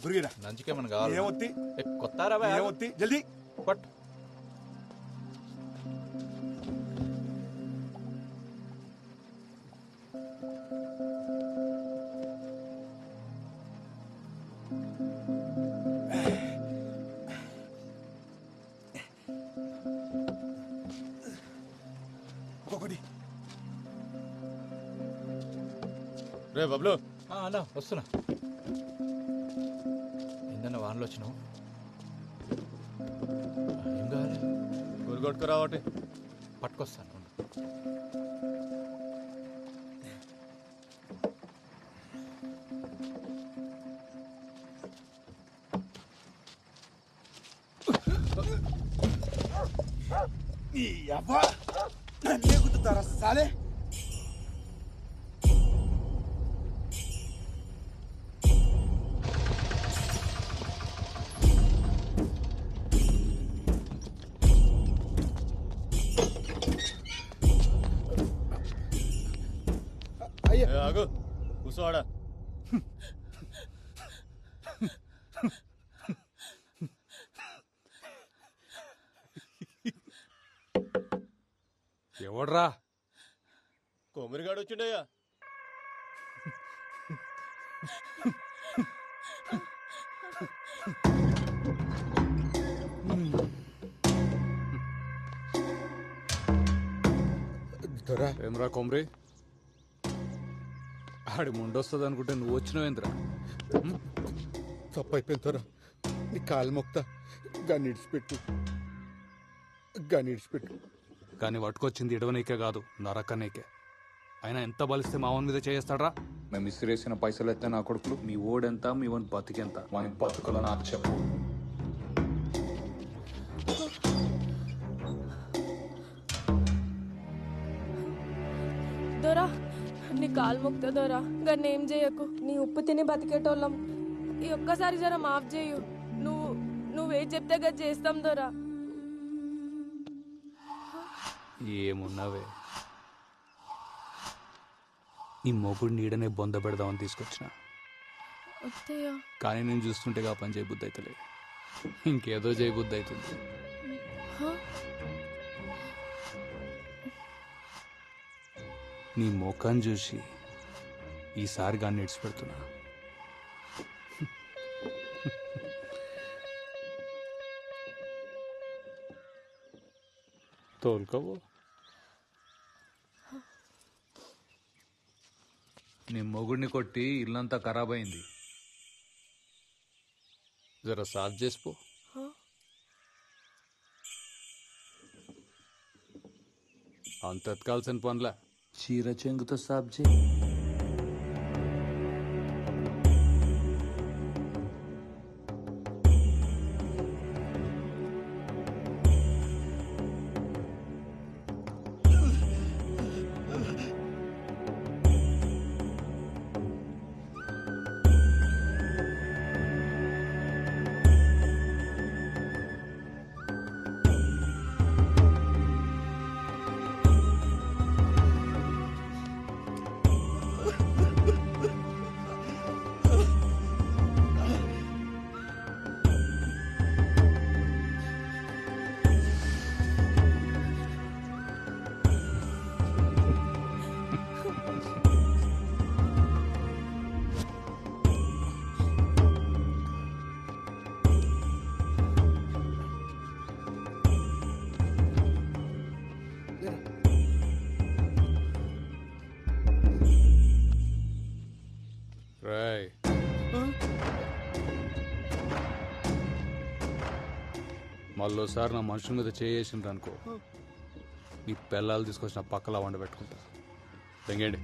దుర్గిరా నంచుకేమన్నా కావాలి? ఏమొత్తి కొత్తారా ఏమొత్తి జల్దీ పట్. ఒక్కొక్కటి రే బబ్లు, అన్నా వస్తున్నా. ఏందన్నా వానలో వచ్చినావు? ఏం కావాలి? గురిగొట్టుకురా ఒకటి. పట్టుకొస్తాను. ఈ అబ్బా నన్నే గుద్దుతారా సాలే. ఆగు, కూర్చోవాడా. ఎవడ్రా? కొమ్మరిగాడు వచ్చిండయ్యా. ఏమ్రా కొమ్రి, ఆడి ముండొస్తుంది అనుకుంటే నువ్వు వచ్చినావేంద్రా? తప్పైపోయిందరా, నీ కాలు మొక్తా, గన్నిడిచిపెట్టు. కానీ పట్టుకొచ్చింది ఇడవనీకే కాదు, నరకనీకే. అయినా ఎంత బలిస్తే మావన్ మీద చేస్తాడ్రా? మేము ఇసిరేసిన పైసలు ఎత్తే నా కొడుకులు, మీ ఓడెంత, మీ వన్ బతికెంత, వాని బతుకులో నాకు చెప్పు. దొరా నీ కాలు మొక్తా దొరా, గన్నేం చేయకు. నీ ఉప్పు తిని బతికేటోళ్ళం. ఈ ఒక్కసారి జర మాఫ్ చేయు. నువ్వేం చెప్తే గది చేస్తాం దొరా. ఏమున్నావే, నీ మొగుడు నీడనే బొంద పెడదామని తీసుకొచ్చిన. కానీ నేను చూస్తుంటే ఆ పని చేయబుద్ధి అవుతలే, ఇంకేదో చేయబుద్ధి అవుతుంది. నీ ముఖం చూసి ఈసారి గాన్ని ఇడిచిపెడుతున్నా. తోలుకోవు. నీ మొగుడిని కొట్టి ఇల్లంతా ఖరాబ్ అయింది, జర సాఫ్ చేసిపో. అంత ఎత్కాల్సిన పనులా, చీర చెంగుతో సాఫ్ చేయి. మళ్ళోసారి నా మనుషుల మీద చేసిండ్రు అనుకో, నీ పిల్లలు తీసుకొచ్చిన పక్కలా వండ పెట్టుకుంటా. తెంగండి.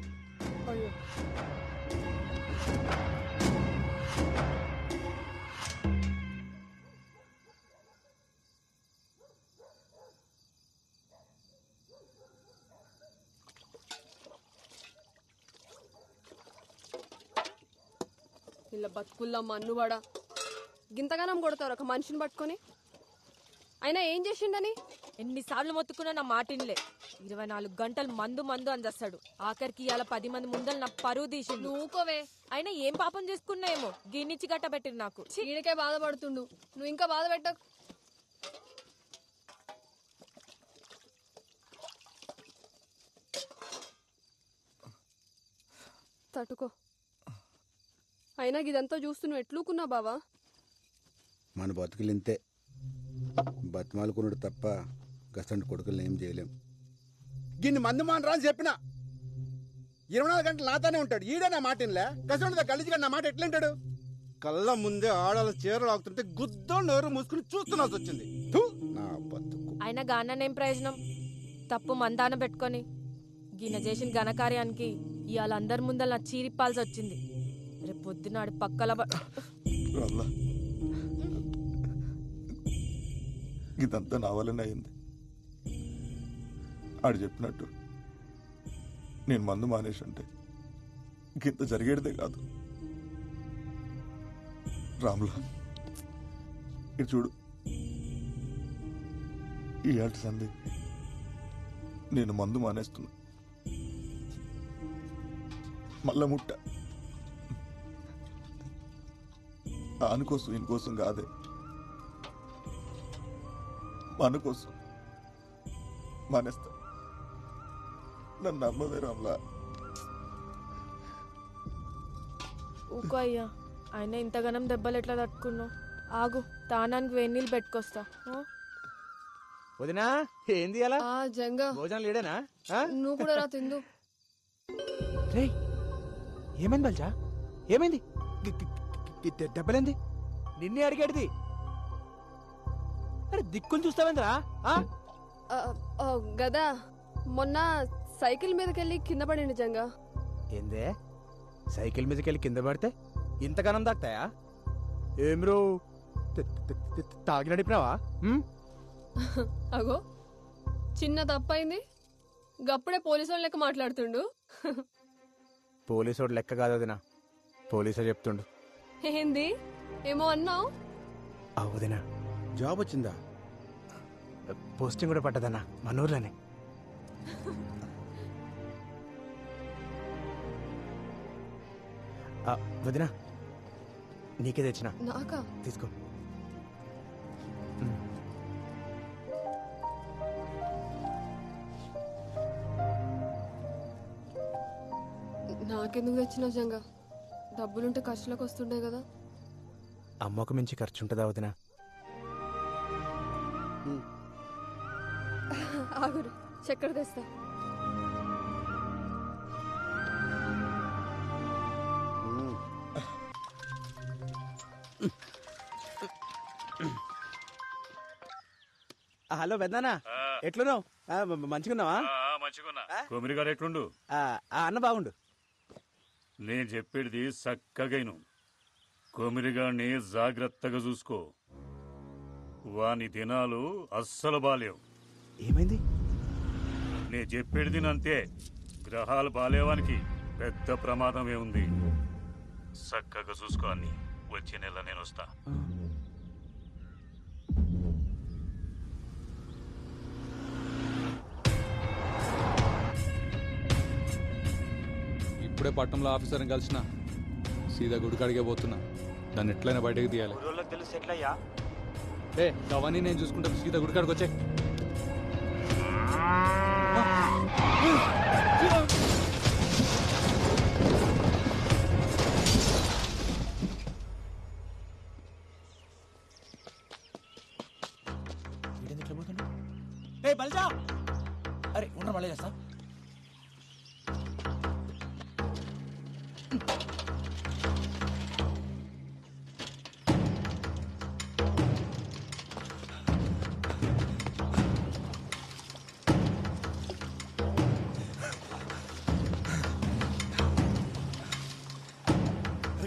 ఇలా బతుకుల్లా మన్నువాడా గింతగానం కొడతారు ఒక మనిషిని పట్టుకొని. అయినా ఏం చేసిండని ఎన్నిసార్లు మొత్తుకున్నా నా మాటిన్లే. 24 గంటలు మందు మందు అని చేస్తాడు. ఆఖరికి ఇవాళ 10 మంది ముందలు నా పరువు తీసిండు. నువ్వుకోవే, అయినా ఏం పాపం చేసుకున్నాయేమో గిన్నిచ్చి గట్టబెట్టిరు నాకు. ఛీ! ఈడకే బాధపడుతుండు, నువ్వు ఇంకా బాధ పెట్టకు. తట్టుకో. అయినా ఇదంతా చూస్తూ నువ్వు ఎట్లుకున్నా బావా? మన బతుకులు ఇంతే, బతిమాలుకున్నాడు తప్ప గసంటి కొడుకులు ఏం చేయలేం. గిన్ని మంది మానరా అని చెప్పిన 24 గంటలు నాతోనే ఉంటాడు. ఈడే నా మాట ఇన్లే. గసంటి కలిసి నా మాట ఎట్లుంటాడు? కళ్ళ ముందే ఆడాల చీరలు ఆగుతుంటే గుద్దో నోరు మూసుకుని చూస్తున్నాల్సి వచ్చింది. థు, నా బతుకు. అయినా గాననేం ప్రయోజనం? తప్పు మందాన పెట్టుకొని గిన్న చేసిన ఘనకార్యానికి ఇవాళ అందరి ముందర నా చీరిప్పాల్సి వచ్చింది. రేపు పొద్దునాడు పక్కల రామ్లా, ఇదంతా నా వల్లనే అయింది. ఆడు చెప్పినట్టు నేను మందు మానేసి ఉంటే ఇంత జరిగేదే కాదు. రామ్లా, ఇటు చూడు, ఈ ఆట సంది నేను మందు మానేస్తున్నా. మళ్ళా ముట్ట ఆనుకోసం ఇంకోసం కాదే, మన కోసం మానేస్తా. నన్ను నమ్మవే రామ్లా. ఊకో అయ్యా, ఆయన ఇంతగానం దెబ్బలు ఎట్లా తట్టుకున్నావు? ఆగు, తానానికి వేడి నీళ్ళు పెట్టుకొస్తా. వదినా ఏంది అలా ఆ జంగా, భోజనం లేడేనా? నువ్వు కూడా రా తిందు. రే ఏమైంది బల్చా? ఏమైంది? దెబ్బలేంది? నిన్నే అడిగేటిది. అరే దిక్కులు చూస్తావేంద్రా? గదా మొన్న సైకిల్ మీదకెళ్ళి కింద పడింది జంగా. ఏందే సైకిల్ మీదకెళ్ళి కింద పడితే ఇంతగానం దాక్తాయా? ఏం రో తాగి నడిపినావా? అగో చిన్న తప్పైంది, గప్పుడే పోలీసు వాళ్ళ లెక్క మాట్లాడుతుండు. పోలీసోడు లెక్క కాదు వదినా, పోలీసే చెప్తుండు. ఏంది ఏమో అన్నావు? వదినా జాబ్ వచ్చిందా? పోస్టింగ్ కూడా పట్టదన్నా మన ఊర్లోనే. వదినా నీకే తెచ్చిన, నాకా? తీసుకో. నాకెందుకు తెచ్చినావు జంగా? డబ్బులుంటే ఖర్చులకు వస్తుండే కదా. అమ్మకు మించి ఖర్చు ఉంటుందా వదినా? ఆగురు, చక్కెర తెస్తా. హలో పెద్దనా, ఎట్లున్నావు? మంచిగున్నావా? మంచిగున్నా. కొమిరిగాడు ఎట్లుండు? అన్న బాగుండు. నేను చెప్పేది చక్కగైను. కొమిరిగాడిని జాగ్రత్తగా చూసుకో. వాని దినాలు అస్సలు బాలేవు. ఏమైంది? నేను చెప్పేది అంతే. గ్రహాలు బాలేవానికి పెద్ద ప్రమాదమే ఉంది. చక్కగా చూసుకో అన్ని. వచ్చే నెల నేను వస్తా. ఇప్పుడే పట్టణంలో ఆఫీసర్ని కలిసిన సీదా గుడికాడికే పోతున్నా. దాన్ని ఎట్లయినా బయటకు తీయాలి. తెలుసు ఎట్లయ్యా? అవన్నీ నేను చూసుకుంటాను. సీదా గుడికాడికి వచ్చే. బల్జా, అరే ఉండ మళ్ళీ చేస్తా.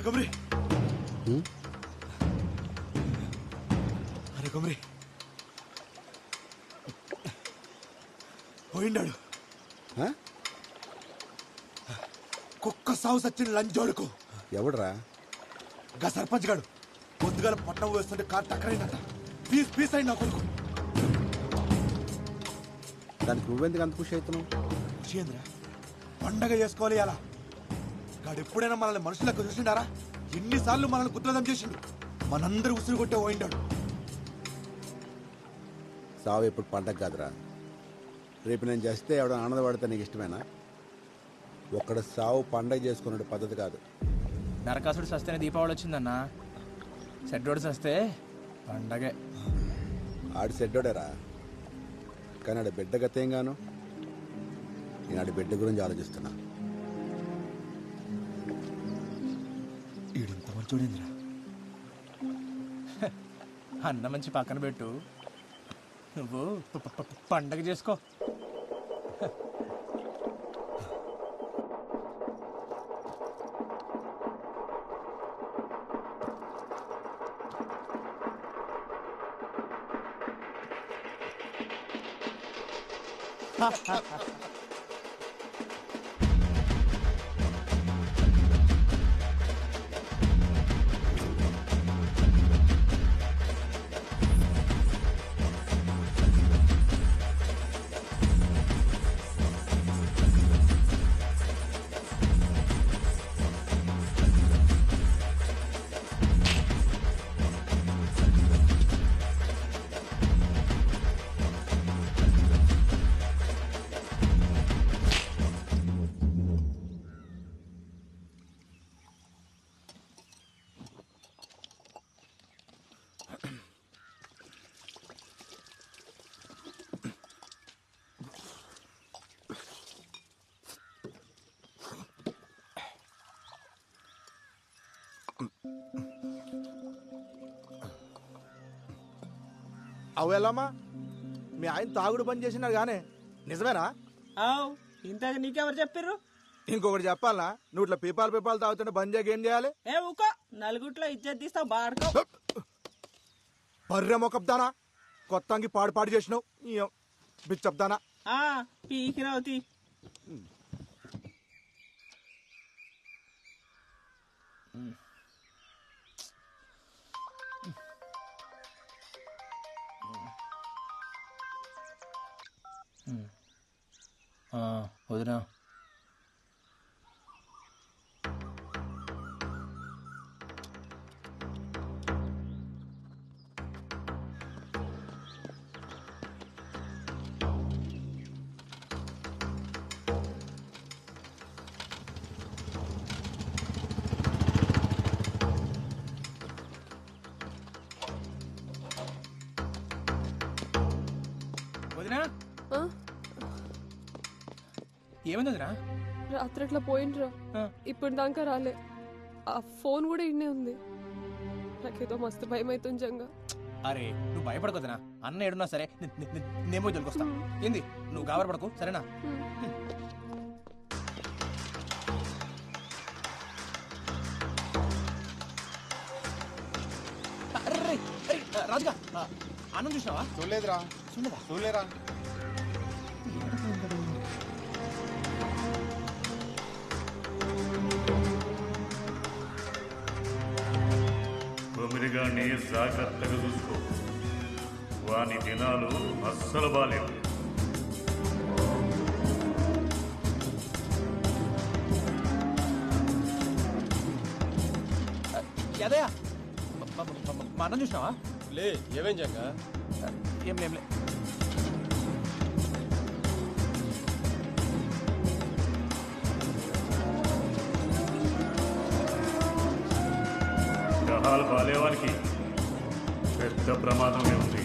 కొమరి, అరే కొమరి, పోయిండాడు. కుక్క సాగు సచ్చిన లంచోడుకు. ఎవడరా? గా సర్పంచ్ గాడు పొద్దుగాల పట్టం వేస్తుంటే కారు టక్కరైందట. పీస్ పీస్ అయింది నా కొడుకు. దానికి నువ్వెందుకు అంత ఖుషి అవుతున్నావు? ఖుషి పండగ చేసుకోవాలి అలా. గాడు ఎప్పుడైనా మనల్ని మనుషులకు చూసిండారా? ఎన్నిసార్లు మనల్ని గుద్రదం చేసిండు. మనందరూ ఉసురు కొట్టే పోయిండాడు. సావు ఎప్పుడు పండగ కాదురా. రేపు నేను చేస్తే ఎవడ ఆనందపడితే నీకు ఇష్టమేనా? ఒక్కడ సావు పండగ చేసుకునే పద్ధతి కాదు. నరకాసుడు సస్తేనే దీపావళి వచ్చిందన్నా. సెడ్డోడు సస్తే పండగే. ఆడి సెడ్డోడేరా, కానీ ఆడి బిడ్డ గతేంగాను. నేను ఆడి బిడ్డ గురించి ఆలోచిస్తున్నా. ఈడింత మంచోడేంద్రా. అన్న మంచి పక్కన పెట్టు, నువ్వు పండగ చేసుకో. అవెలమ్మా, మీ ఆయన తాగుడు బంద్ చేసినాడు గానే, నిజమేనా? ఇంతకు నీకెవరు చెప్పారు? ఇంకొకటి చెప్పాలా, నువ్వు ఇట్లా పీపాలు తాగుతుంటే బంద్ చేయక ఏం చేయాలి? ఏ ఊకో, నలుగుట్లో ఇజ్జత్ తీస్తావు బాడుకో. బర్రె మొక్కబ్దానా, కొత్తంగి పాడు చేసినావు బిచ్చబ్దానా. పీకిరావుతి. వదినా, వదినా ఏమైంది వదినా? రాత్రి అట్లా పోయిండ్రా, ఇప్పుడు దాకా రాలే. ఆ ఫోన్ కూడా ఇన్నే ఉంది. నాకేదో మస్తు భయం అవుతుంది జంగా. అరే నువ్వు భయపడకొద్దునా, అన్న ఏడున్నా సరే నేమో దొరికొస్తా. ఏంది నువ్వు గాబరపడకు, సరేనా? రాజుగా అన్నం చూసినావా? చూడలేదురా. చూడలేరా? కొమిరిగాన్ని జాగ్రత్తగా చూసుకో, వాని దినాలు అస్సలు బాలేవు. అదయా మా అన్నం చూసినావా? లే, ఏమేం జంగా? ఏం లేం లే. గ్రహాలు బాలేవానికి పెద్ద ప్రమాదమే ఉంది.